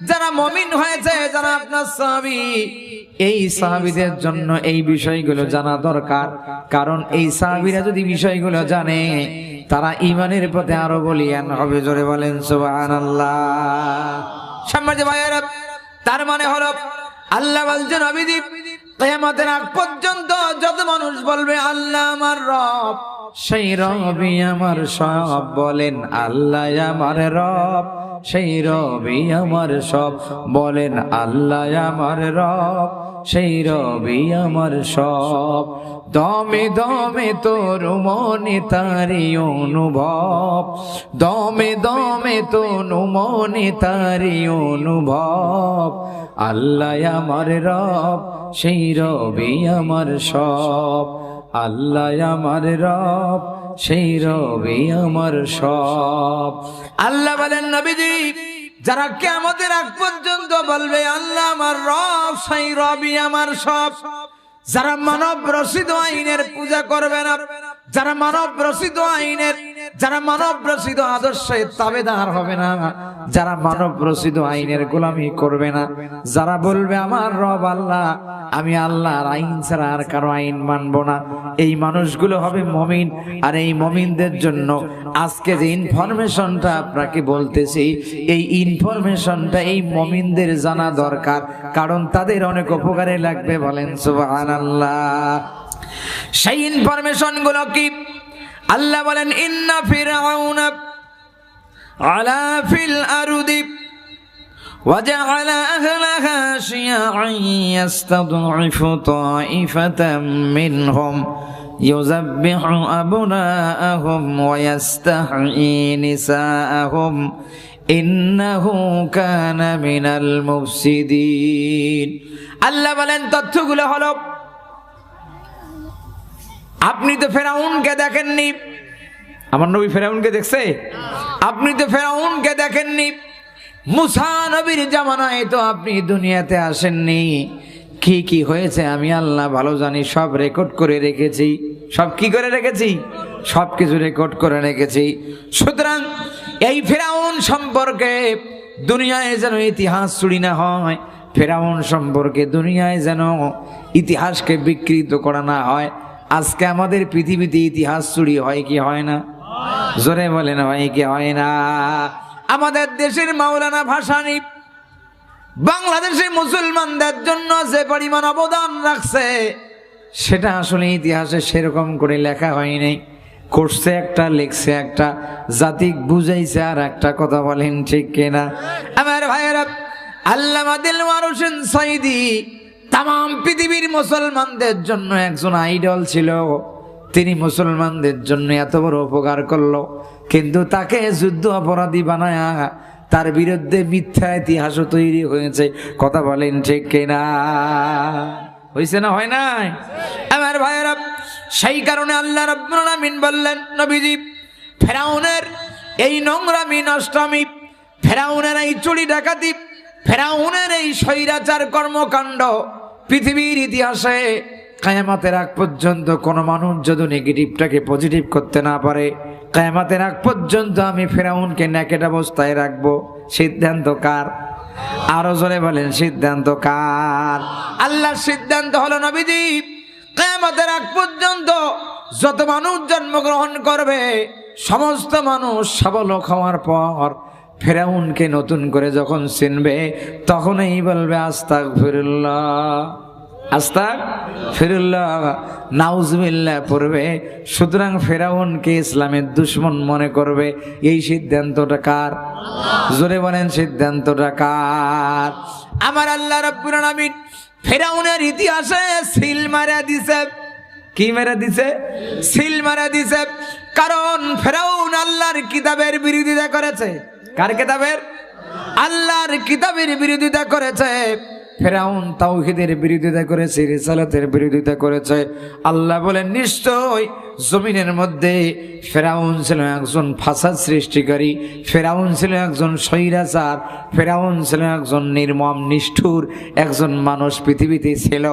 যারা মুমিন হয়েছে, যারা আপনার সাহাবী, এই সাহাবীদের জন্য এই বিষয়গুলো জানা দরকার। কারণ এই সাহাবীরা যদি বিষয়গুলো জানে, তারা ঈমানের পথে আরো বলিয়ান হবে। জোরে বলেন সুবহানাল্লাহ। সম্মানিত ভাইয়েরা, তার মানে হলো আল্লাহ বলছেন, নবীজি, কিয়ামতের আগ পর্যন্ত যত মানুষ বলবে আল্লাহ আমার রব, সেই রবই আমার সব। বলেন আল্লাহ আমার রব, সেই রবি আমার সব। বলেন আল্লাহ আমার রব, সেই রবি আমার সব। দমে দমে তোর মনে তারি অনুভব, দমে দমে তোর মনে তারি অনুভব। আল্লাহ আমার রব, সেই রবি আমার সব। আল্লাহ আমার রব, সেই রবি আমার সব। আল্লাহ বলেন, নবীজি, যারা কিয়ামতের আগ পর্যন্ত বলবে আল্লাহ আমার রব, সেই রবি আমার সব, যারা মানব রচিত আইনের পূজা করবে না, যারা মানব রচিত আইনের, যারা মানব রচিত আদর্শের তাবেদার হবে না, যারা মানব রচিত আইনের গোলামি করবে না, যারা বলবে আমার রব আল্লাহ, আমি আল্লাহর আইন ছাড়া আর কারো আইন মানবো না, এই মানুষগুলো হবে মুমিন। আর এই মুমিনদের জন্য আজকে যে ইনফরমেশনটা আপনাকে বলতেছি, এই ইনফরমেশনটা এই মুমিনদের জানা দরকার, কারণ তাদের অনেক উপকারে লাগবে। বলেন সুবহানাল্লাহ। সেই ইনফরমেশন গুলো কি? আল্লাহ বলেন, ইন্না ফিরআউনা আলা ফিল আরদি وجعل أهلها شيعا يستضعف طائفة منهم يذبح أبناءهم ويستحيي نساءهم إنه كان من المفسدين। আল্লাহ বলেন, তথ্যগুলো হলো, আপনি তো ফেরাউনকে দেখেননি, আমার নবী ফেরাউনকে দেখছে? আপনি তো ফেরাউনকে দেখেননি, মুসা নবীর জামানায় তো আপনি দুনিয়াতে আসেননি। কি কি হয়েছে আমি আল্লাহ ভালো জানি, সব রেকর্ড করে রেখেছি। সব কি করে রেখেছি? সব কিছু রেকর্ড করে রেখেছি। সুতরাং এই ফেরাউন সম্পর্কে দুনিয়ায় যেন ইতিহাস চুরি না হয়, ফেরাউন সম্পর্কে দুনিয়ায় যেন ইতিহাসকে বিকৃত করা না হয়। আজকে আমাদের পৃথিবীতে ইতিহাস চুরি হয় কি হয় না? জোরে বলেন, হয় কি হয় না? আমাদের দেশের মাওলানা ভাসানী বাংলাদেশের মুসলমানদের জন্য যে পরিমাণ অবদান রাখছে, সেটা আসলে ইতিহাসে সেরকম করে লেখা হয়নি। করছে একটা, লিখছে একটা, জাতিক বুঝাইছে আর একটা। কথা বলেন ঠিক কিনা? আমার ভাইয়েরা, আল্লামা দিলওয়ার হোসেন সাঈদী তামাম পৃথিবীর মুসলমানদের জন্য একজন আইডল ছিল। তিনি মুসলমানদের জন্য এত বড় উপকার করলো, কিন্তু তাকে যুদ্ধ অপরাধী বানায়া তার বিরুদ্ধে মিথ্যা ইতিহাসও তৈরি হয়েছে। কথা বলেন ঠিক কিনা? হয়েছে না হয় নাই? আমার ভাইয়েরা, সেই কারণে আল্লাহ রাব্বুল আলামিন বললেন, নবীজি ফেরাউনের এই নোংরামি নষ্টামি, ফেরাউনের এই চুরি ডাকাতি, ফেরাউনের এই স্বৈরাচার কর্মকাণ্ড পৃথিবীর ইতিহাসে কিয়ামতের আগ পর্যন্ত কোন মানুষ যদি নেগেটিভটাকে পজিটিভ করতে না পারে, কিয়ামতের আগ পর্যন্ত আমি ফেরাউনকে নেকেট অবস্থায় রাখবো। সিদ্ধান্ত কার? আরো জোরে বলেন, সিদ্ধান্ত কার? আল্লাহর সিদ্ধান্ত হলো নবীজি কিয়ামতের আগ পর্যন্ত যত মানুষ জন্মগ্রহণ করবে সমস্ত মানুষ সবলোক হওয়ার পর ফেরাউনকে নতুন করে যখন চিনবে তখনই বলবে আস্তাগফিরুল্লাহ, আস্তাগফিরুল্লাহ, নাউজুবিল্লাহ পড়বে। সুতরাং ফেরাউনকে ইসলামের দুশমন মনে করবে। এই সিদ্ধান্তটা কার? জোরে বলেন, সিদ্ধান্তটা কার? আমার আল্লাহ রাব্বুল আলামিন ফেরাউনের ইতিহাসে সিল মারা দিছে। কি মেরে দিছে? সিল মারা দিছে। কারণ ফেরাউন আল্লাহর কিতাবের বিরোধিতা করেছে। কার কিতাবের? আল্লাহর কিতাবের বিরোধিতা করেছে। ফেরাউন তাওহীদের বিরোধিতা করেছে, রিসালাতের বিরোধিতা করেছে। আল্লাহ বলেন নিশ্চয় জমিনের মধ্যে ফেরাউন ছিল একজন ফাসাদ সৃষ্টিকারী, ফেরাউন ছিল একজন স্বৈরাচার, ফেরাউন ছিল একজন নির্মম নিষ্ঠুর একজন মানুষ পৃথিবীতে ছিল।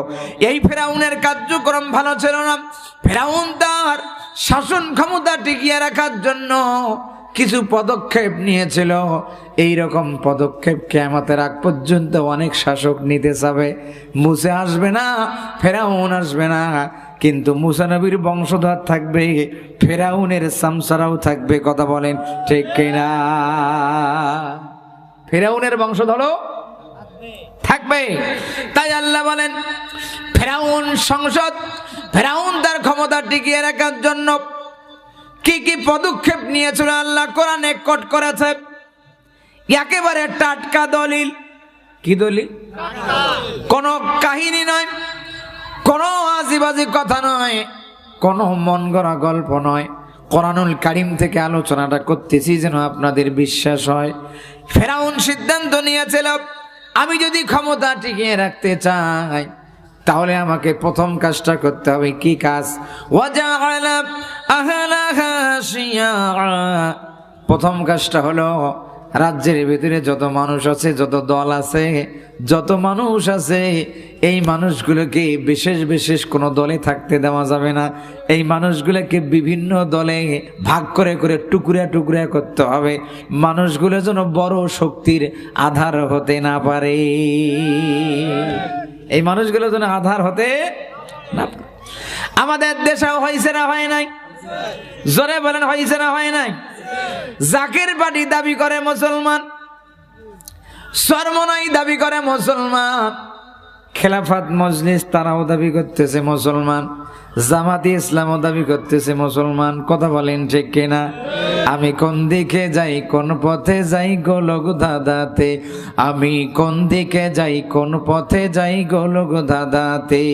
এই ফেরাউনের কার্যক্রম ভালো ছিল না। ফেরাউন তার শাসন ক্ষমতা টিকিয়ে রাখার জন্য কিছু পদক্ষেপ নিয়েছিল। এই রকম পদক্ষেপ কিয়ামতের আগ পর্যন্ত অনেক শাসক নিতে যাবে। মুসা আসবে না, ফেরাউন আসবে না, কিন্তু মুসা নবীর বংশধর থাকবে, ফেরাউনের সামসারাও থাকবে। কথা বলেন ঠিক কিনা? ফেরাউনের বংশধরও থাকবে। তাই আল্লাহ বলেন ফেরাউন সংসদ, ফেরাউন তার ক্ষমতা টিকিয়ে রাখার জন্য কি কি পদক্ষেপ নিয়েছিল আল্লাহ কোরআনে কোট করেছে। একেবারে টাটকা দলিল। কি দলিল? কোন কাহিনী নয়, কোন আজিবাজি কথা নয়, কোন মন গড়া গল্প নয়। কোরআনুল কারীম থেকে আলোচনাটা করতেছি যেন আপনাদের বিশ্বাস হয়। ফেরাউন সিদ্ধান্ত নিয়েছিল আমি যদি ক্ষমতা টিকিয়ে রাখতে চাই তাহলে আমাকে প্রথম কাজটা করতে হবে। কি কাজ? ওয়াজআলা আহলাহা শিয়া। প্রথম কাজটা হলো রাজ্যের ভিতরে যত মানুষ আছে, যত দল আছে, যত মানুষ আছে, এই মানুষগুলোকে বিশেষ বিশেষ কোনো দলে থাকতে দেওয়া যাবে না। এই মানুষগুলোকে বিভিন্ন দলে ভাগ করে করে টুকরা টুকরা করতে হবে। মানুষগুলো যেন বড় শক্তির আধার হতে না পারে। এই মানুষগুলো যেন আধার হতে না পারে। আমাদের দেশেও হয়েছে না হয় নাই? জোরে বলেন, হয়েছে না হয় নাই? জাকের বাড়ি দাবি করে মুসলমান, সরমনাই দাবি করে মুসলমান, খেলাফত মজলিস তারাও দাবি করতেছে মুসলমান, জামাতি ইসলামও দাবি করতেছে মুসলমান। কথা বলেন ঠিক কিনা? আমি কোন দিকে যাই, কোন পথে যাই গোলক দাদাতে, আমি কোন দিকে যাই, কোন পথে যাই গোলক দাদাতে।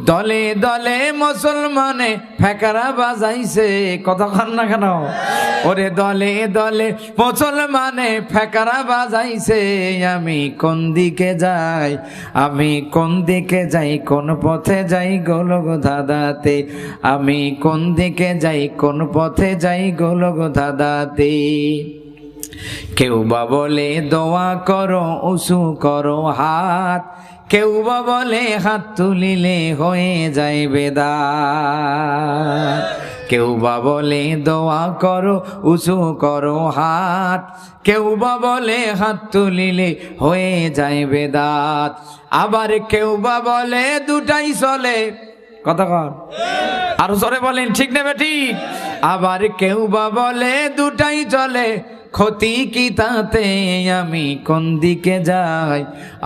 দলে দলে মুসলমানে ফেকারা বাজাইছে। কথা কান না কেন? ওরে দলে দলে মুসলমানে ফেকারা বাজাইছে। আমি কোন দিকে যাই, আমি কোন দিকে যাই, কোন পথে যাই গোলক দাদাতে, আমি কোন দিকে যাই, কোন পথে যাই গোলক দাদাতে। কেউ বা বলে দোয়া করো, উঁচু করো হাত, কেউ বা বলে হাত তুলিলে হয়ে যায় বেদাত। কেউ বা বলে দোয়া করো, উঁচু করো হাত, কেউ বা বলে হাত তুলিলে হয়ে যায় বেদাত। আবার কেউ বা বলে দুটাই চলে। কথা কর, আরো জোরে বলেন, ঠিক না ঠিক? আবার কেউ বা বলে দুটাই চলে, ক্ষতি কি তাতে? আমি কোন দিকে যাই,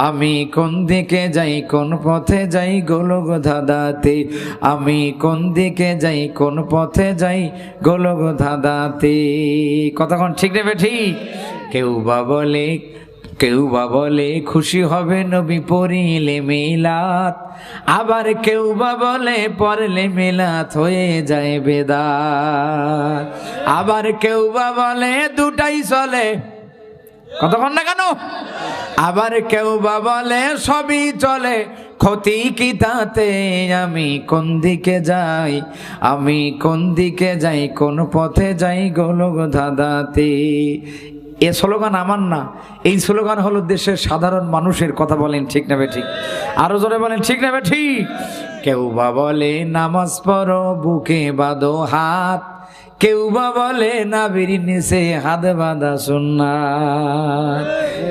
আমি কোন দিকে যাই, কোন পথে যাই গোলক ধাঁধাতে, আমি কোন দিকে যাই, কোন পথে যাই গোলক ধাঁধাতে। কতক্ষণ ঠিক নেবে ঠিক? কেউ বা বলে কেউ বা বলে খুশি হবে নবী পড়িলে মিলাত, আবার কেউ বা বলে পড়লে মিলাত হয়ে যায় বেদাত, আবার কেউ বা বলে দুটাই চলে, কতক্ষণ না কেন, আবার কেউ বা বলে সবই চলে, ক্ষতি কি তাতে, আমি কোন দিকে যাই, আমি কোন দিকে যাই, কোন পথে যাই গোলক ধাঁধাতে। এ স্লোগান আমার না, এই স্লোগান হলো দেশের সাধারণ মানুষের। কথা বলেন ঠিক না বেঠিক? আরো জোরে বলেন ঠিক না বেঠিক? কেউ বা বলে নামাজ পড়ো বুকে বাঁধো হাত, কেউ বা বলে নাভির নিচে হাত বাঁধা সুন্নাত,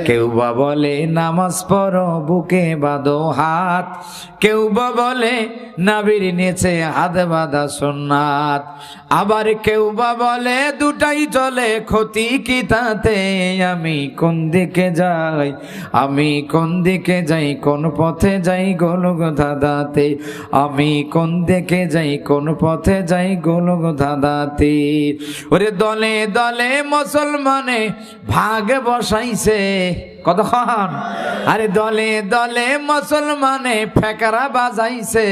কেউ বা বলে নামাজ পড়ো বুকে বাঁধো হাত, কেউ বা বলে নাভির নিচে হাত বাঁধা সুন্নাত, আবার কেউ বা বলে দুটাই চলে, ক্ষতি কি তাতে, আমি কোন দিকে যাই, আমি কোন দিকে যাই, কোন পথে যাই গোলক ধাঁধাতে, আমি কোন দিকে যাই, কোন পথে যাই গোলক ধাঁধাতে। ওরে দলে দলে মুসলমানে ভাগ বসাইছে, কতক্ষণ, আরে দলে দলে মুসলমানে ফেকরা বাজাইছে,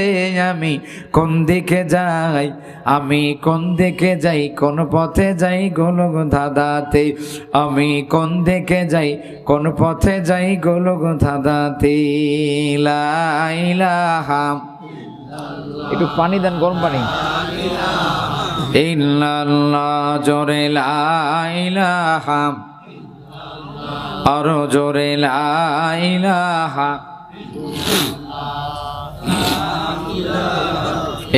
আমি কোন দিকে যাই, আমি কোন দিকে যাই, কোন পথে যাই গোলক ধাঁধাতে, আমি কোন দিকে যাই, কোন পথে যাই গোলক ধাঁধাতে। লা ইলাহা, একটু পানি দেন, গরম পানি। ইল্লাল্লাহ, জোরে লা ইলাহা, আরো জোরে লা ইলাহা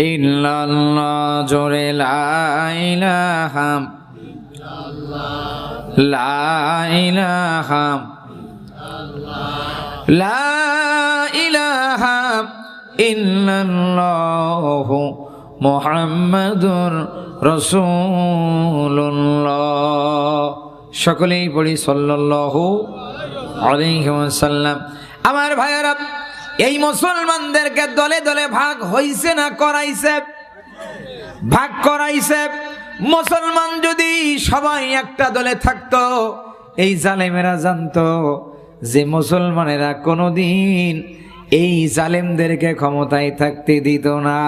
ইল্লাল্লাহ, জোরে লা ইলাহা, লা ইলাহা, লা ইলাহা ইল্লাল্লাহ মুহাম্মাদুর রাসূলুল্লাহ। সকলেই পড়ি সাল্লাল্লাহু আলাইহি ওয়াসাল্লাম। আমার ভাইয়েরা, এই মুসলমানদেরকে দলে দলে ভাগ হইছে না করাইছে? ভাগ করাইছে। মুসলমান যদি সবাই একটা দলে থাকতো, এই জালেমেরা জানতো যে মুসলমানেরা কোনোদিন এই জালেমদেরকে ক্ষমতায় থাকতে দিত না,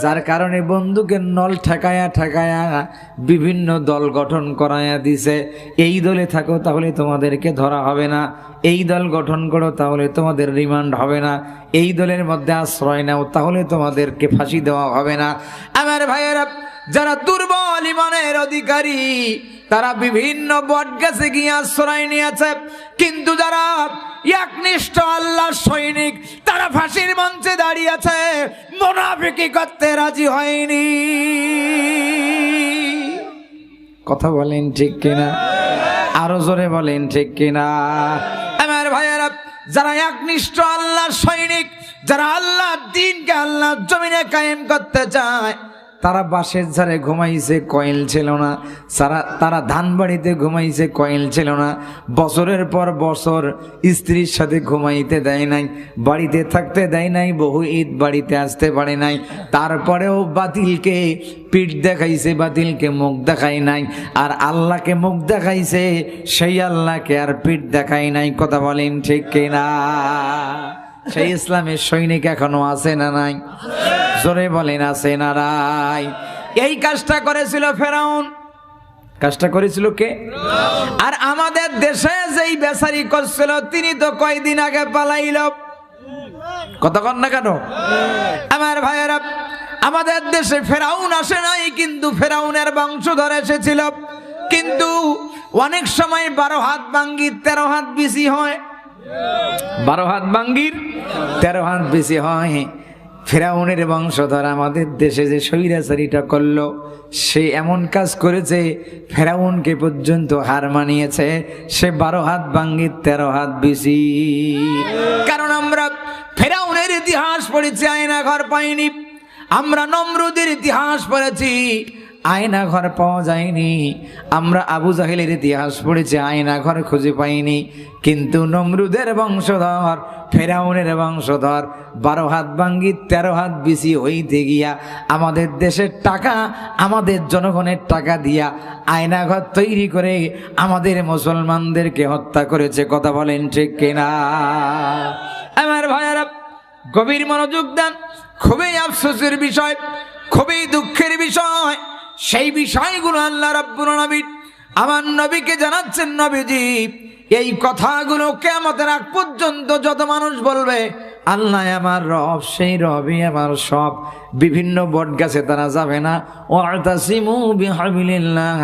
যার কারণে বন্দুকের নল ঠেকায়া ঠেকায়া বিভিন্ন দল গঠন করায়া দিছে। এই দলে থাকো তাহলে তোমাদেরকে ধরা হবে না, এই দল গঠন করো তাহলে তোমাদের রিমান্ড হবে না, এই দলের মধ্যে আশ্রয় নাও তাহলে তোমাদেরকে ফাঁসি দেওয়া হবে না। আমার ভাইয়েরা, যারা দুর্বল ইমানের অধিকারী তারা বিভিন্ন বট গাছে গিয়ে আশ্রয় নিয়েছে, কিন্তু যারা একনিষ্ঠ আল্লাহর সৈনিক তারা ফাঁসির মঞ্চে দাঁড়িয়েছে, মুনাফিকি করতে রাজি হয়নি। কথা বলেন ঠিক কিনা? আরো জোরে বলেন ঠিক কিনা? আমার ভাইয়েরা, যারা একনিষ্ঠ আল্লাহর সৈনিক, যারা আল্লাহর দ্বীনকে আল্লাহর জমিনে কায়েম করতে চায়, তারা বাঁশের ঝাড়ে ঘুমাইছে, কয়েল ছিল না। তারা ধান বাড়িতে ঘুমাইছে, কয়েল ছিল না। বছরের পর বছর স্ত্রীর সাথে ঘুমাইতে দেয় নাই, বাড়িতে থাকতে দেয় নাই, বহু ঈদ বাড়িতে আসতে পারে নাই। তারপরেও বাতিলকে পিঠ দেখাইছে, বাতিলকে মুখ দেখায় নাই। আর আল্লাহকে মুখ দেখাইছে, সেই আল্লাহকে আর পিঠ দেখায় নাই। কথা বলেন ঠিক কিনা? সেই ইসলামের সৈনিক এখনো আছে না নাই? জোরে বলেন আছে না নাই? এই কাজটা করেছিল ফেরাউন। কাজটা করেছিল কে? আর আমাদের দেশে যেই বেচারি করছিল তিনি তো কয়দিন আগে পালাইল। কতক্ষণ না কেন? আমার ভাইয়েরা, আমাদের দেশে ফেরাউন আসে নাই, কিন্তু ফেরাউনের বংশধর এসেছিল। কিন্তু অনেক সময় 12 হাত ভাঙ্গির 13 হাত বেশি হয়। 12 হাত ভাঙ্গির 13 হাত বেশি হয়। ফেরাউনের বংশধর আমাদের দেশে যে স্বৈরাচারীটা করলো, সে এমন কাজ করেছে ফেরাউনকে পর্যন্ত হার মানিয়েছে। সে 12 হাত ভাঙ্গির 13 হাত বেশি। কারণ আমরা ফেরাউনের ইতিহাস পড়েছি, আয়না ঘর পাইনি। আমরা নমরুদের ইতিহাস পড়েছি, আয়না ঘর পাওয়া যায়নি। আমরা আবু জাহেলের ইতিহাস পড়েছি, আয়না ঘর খুঁজে পাইনি। কিন্তু নমরুদের বংশধর, ফেরাউনের বংশধর 12 হাত ভাঙ্গি 13 হাত বেশি হইতে গিয়া আমাদের দেশের টাকা, আমাদের জনগণের টাকা দিয়া আয়না ঘর তৈরি করে আমাদের মুসলমানদেরকে হত্যা করেছে। কথা বলেন ঠিক কিনা? আমার ভাইয়েরা, গভীর মনোযোগ দেন। খুবই আফসোসের বিষয়, খুবই দুঃখের বিষয়। সেই বিষয়গুলো আল্লাহ রাব্বুল আলামিন আমার নবীকে জানাচ্ছেন, নবীজি এই কথাগুলো কিয়ামতের আগ পর্যন্ত যত মানুষ বলবে আল্লাহ আমার রব, সেই রবই আমার সব, বিভিন্ন বট গাছে তারা যাবে না। ওয়াতাসিমু বিহাবিলিল্লাহ,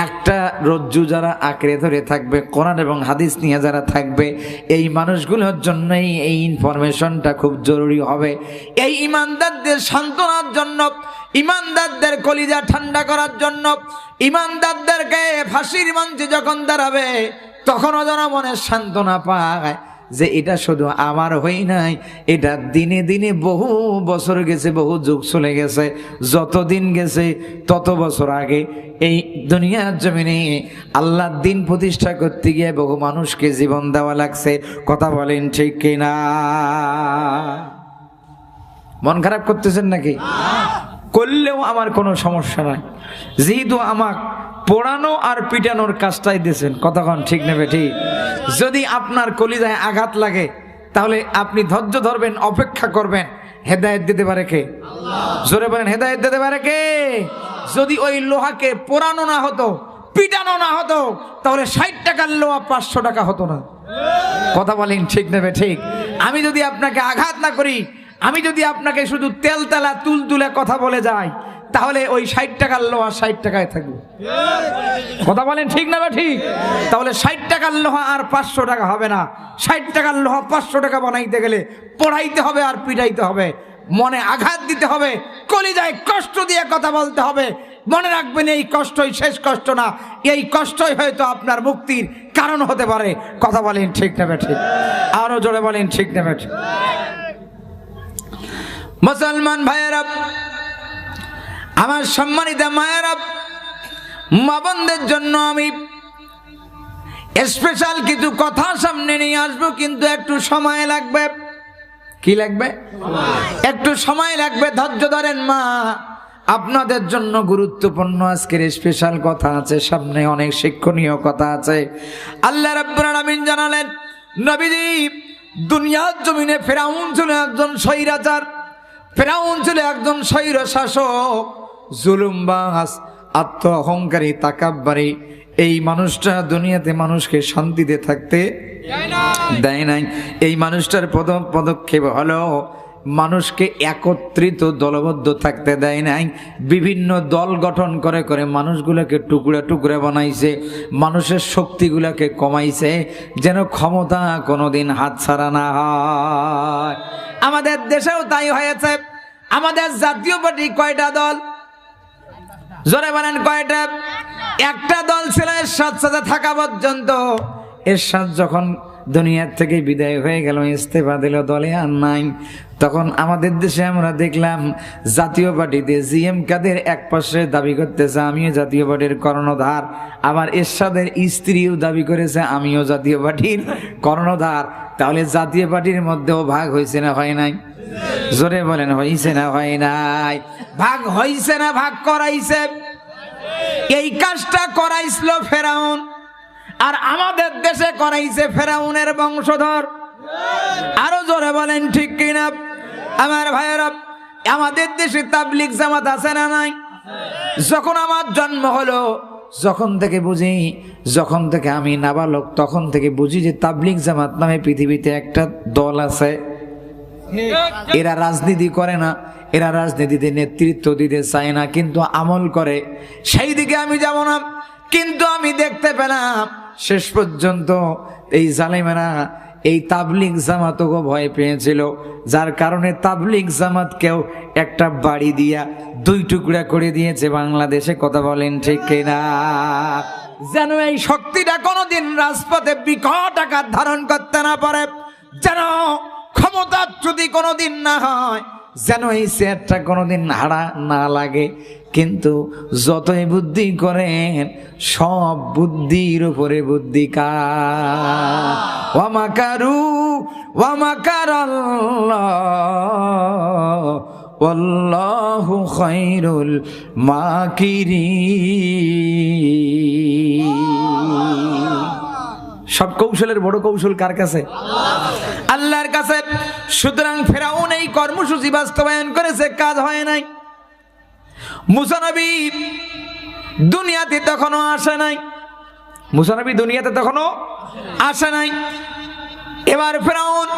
একটা রজ্জু যারা আঁকড়ে ধরে থাকবে, কোরআন এবং হাদিস নিয়ে যারা থাকবে, এই মানুষগুলোর জন্যই এই ইনফরমেশনটা খুব জরুরি হবে। এই ইমানদারদের সান্ত্বনার জন্য, ইমানদারদের কলিজা ঠান্ডা করার জন্য, ইমানদারদেরকে ফাঁসির মঞ্চে যখন দাঁড়াবে তখনও যেন মনে সান্ত্বনা পায় যে এটা শুধু আমার হই নাই, এটা দিনে দিনে বহু বছর গেছে, বহু যুগ চলে গেছে। যত দিন গেছে তত বছর আগে এই দুনিয়ার জমিনে আল্লাহর দিন প্রতিষ্ঠা করতে গিয়ে বহু মানুষকে জীবন দেওয়া লাগছে। কথা বলেন ঠিক কিনা? মন খারাপ করতেছেন নাকি? করলেও আমার কোনো সমস্যা নাই, যেহেতু আমার পোড়ানো আর পিটানোর কাজটাই দিয়েছেন। কতক্ষণ ঠিক নেবে ঠিক? যদি আপনার কলিজায় আঘাত লাগে তাহলে আপনি ধৈর্য ধরবেন, অপেক্ষা করবেন। হেদায়েত দিতে পারে কে? জোরে বলেন, হেদায়েত দিতে পারে কে? যদি ওই লোহাকে পোড়ানো না হতো, পিটানো না হতো, তাহলে 60 টাকার লোহা 500 টাকা হতো না। কথা বলেন ঠিক নেবে ঠিক? আমি যদি আপনাকে আঘাত না করি, আমি যদি আপনাকে শুধু তেলতেলা তুলতুলে কথা বলে যাই, তাহলে ওই 60 টাকার লোহা 60 টাকায় থাকবে। কথা বলেন ঠিক না বা ঠিক? তাহলে 60 টাকার লোহা আর 500 টাকা হবে না। 60 টাকার লোহা 500 টাকা বানাইতে গেলে পড়াইতে হবে আর পিটাইতে হবে, মনে আঘাত দিতে হবে, কলিজায় কষ্ট দিয়ে কথা বলতে হবে। মনে রাখবেন, এই কষ্টই শেষ কষ্ট না, এই কষ্টই হয়তো আপনার মুক্তির কারণ হতে পারে। কথা বলেন ঠিক না বা ঠিক? আরো জোরে বলেন ঠিক না বা ঠিক? মুসলমান ভাইয়েরা, আমার সম্মানিত মায়েরা, মা বোনদের জন্য আমি স্পেশাল কিছু কথা সামনে নিয়ে আসবো, কিন্তু একটু সময় লাগবে। কি লাগবে? একটু সময় লাগবে, ধৈর্য ধরেন মা। আপনাদের জন্য গুরুত্বপূর্ণ আজকের স্পেশাল কথা আছে, সামনে অনেক শিক্ষণীয় কথা আছে। আল্লাহ রাব্বুল আলামিন জানালেন, নবীজি দুনিয়ার জমিনে ফেরাউন ছিল একজন স্বৈরাচার, ফেরাউন ছিল একজন স্বৈর শাসক, জুলুমবাজ, আত্ম অহংকারী, তাকাব্বারি। এই মানুষটা দুনিয়াতে মানুষকে শান্তিতে থাকতে দেয় নাই। এই মানুষটার প্রথম পদক্ষেপ হলো মানুষকে একত্রিত দলবদ্ধ থাকতে দেয় নাই। বিভিন্ন দল গঠন করে করে মানুষগুলোকে টুকরা টুকরা বানাইছে, মানুষের শক্তিগুলোকে কমাইছে, যেন ক্ষমতা কোনোদিন হাতছাড়া না হয়। আমাদের দেশেও তাই হয়েছে। আমাদের জাতীয় পার্টি কয়টা দল? জোরে বলেন কয়টা? একটা দল ছিল এরশাদ সাথে থাকা পর্যন্ত। এরশাদ যখন দুনিয়ার থেকে বিদায় হয়ে গেল, ইস্তেফা দিল, দলে আর নাই, তখন আমাদের দেশে আমরা দেখলাম জাতীয় পার্টিতে জিএম কাদের এক পাশে দাবি করতেছে আমিও জাতীয় পার্টির কর্ণধার, আবার এরশাদের স্ত্রীও দাবি করেছে আমিও জাতীয় পার্টির কর্ণধার। তাহলে জাতীয় পার্টির মধ্যেও ভাগ হয়েছে না হয় নাই? জোরে বলেন, হয়েছে না হয় নাই? ভাগ হয়েছে না ভাগ করাইছে? এই কাজটা করাইছিল ফেরাউন, আর আমাদের দেশে করাইছে ফেরাউনের বংশধর। আরো জোরে বলেন ঠিক কিনা? আমার ভাইয়েরা, আমাদের দেশে তাবলীগ জামাত আছে না নাই? যখন আমার জন্ম হলো, যখন থেকে বুঝি, যখন থেকে আমি নাবালক, তখন থেকে বুঝি যে তাবলীগ জামাত নামে পৃথিবীতে একটা দল আছে। এরা রাজনীতি করে না, এরা রাজনীতিতে নেতৃত্ব দিতে চায় না, কিন্তু আমল করে। সেই দিকে আমি যাব না, কিন্তু আমি দেখতে পেলাম শেষ পর্যন্ত এই জালেমেরা এই তাবলীগ জামাতকে ভয় পেয়েছিল, যার কারণে তাবলীগ জামাতকেও একটা বাড়ি দিয়া 2 টুকরা করে দিয়েছে বাংলাদেশে। কথা বলেন ঠিক কিনা? যেন এই শক্তিটা কোনোদিন রাজপথে বিকট আকার ধারণ করতে না পারে, যেন ক্ষমতার যদি কোনোদিন না হয়, যেন এই চেয়ারটা কোনোদিন হারা না লাগে, কিন্তু যতই বুদ্ধি করেন সব বুদ্ধির উপরে বুদ্ধি কার। ওয়া মাকারু ওয়া মাকারাল্লাহ ওয়াল্লাহু খায়রুল মাকিরিন। সব কৌশলের বড় কৌশল কার কাছে? আল্লাহর কাছে। সুতরাং ফেরাউন এই কর্মসূচি বাস্তবায়ন করেছে, কাজ হয় নাই। মুসা নবী দুনিয়াতে তখনও আসে নাই, মুসা নবী দুনিয়াতে তখনও আসে নাই। এবার ফেরাউন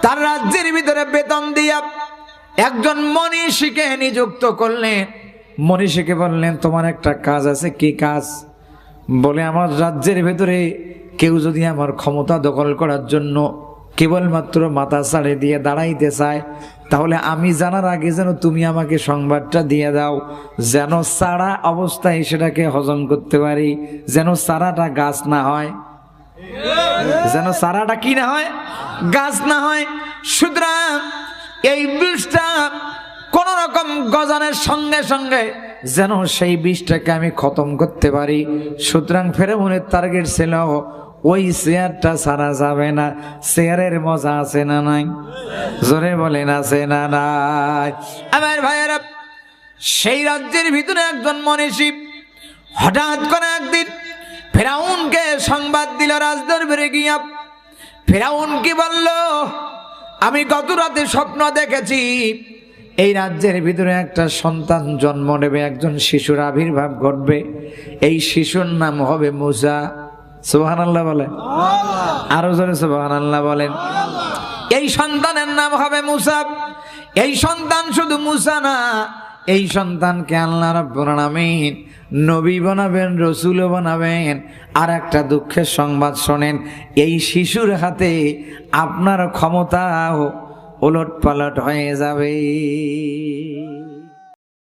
তার রাজ্যের ভিতরে বেতন দিয়া একজন মনীষীকে নিযুক্ত করলেন। মনীষীকে বললেন, তোমার একটা কাজ আছে। কি কাজ? বলে, আমার রাজ্যের ভেতরে কেউ যদি আমার ক্ষমতা দখল করার জন্য কেবলমাত্র মাথা ছাড়ে দিয়ে দাঁড়াইতে চায়, তাহলে আমি জানার আগে যেন তুমি আমাকে সংবাদটা দিয়ে দাও, যেন সারা অবস্থায় সেটাকে হজম করতে পারি, যেন সারাটা গাছ না হয়, যেন সারাটা কি না হয়, গাছ না হয়। সুতরাং এই বিষটা কোন রকম গজনের সঙ্গে সঙ্গে যেন সেই বিষটাকে আমি খতম করতে পারি। সুতরাং ফেরাউনের টার্গেট ছিল ওই চেয়ারটা ছাড়া যাবে না। চেয়ারের মজা আছে না নাই? জোরে বলেন, আছে না নাই? আমার ভাইয়েরা, সেই রাজ্যের ভিতরে একজন মনীষী হঠাৎ করে একদিন ফেরাউনকে সংবাদ দিল রাজদরবারে গিয়া। ফেরাউন কি বলল? আমি গত রাতে স্বপ্ন দেখেছি, এই রাজ্যের ভিতরে একটা সন্তান জন্ম নেবে, একজন শিশুর আবির্ভাব ঘটবে। এই শিশুর নাম হবে মুসা। সুবহানাল্লাহ বলেন, আরো জোরে সুবহানাল্লাহ বলেন। এই সন্তানের নাম হবে মুসা। এই সন্তান শুধু মুসা না, এই সন্তানকে আল্লাহ রাব্বুল আলামিন নবী বানাবেন, রসুল বানাবেন। আর একটা দুঃখের সংবাদ শোনেন, এই শিশুর হাতে আপনার ক্ষমতা ওলট পালট হয়ে যাবে।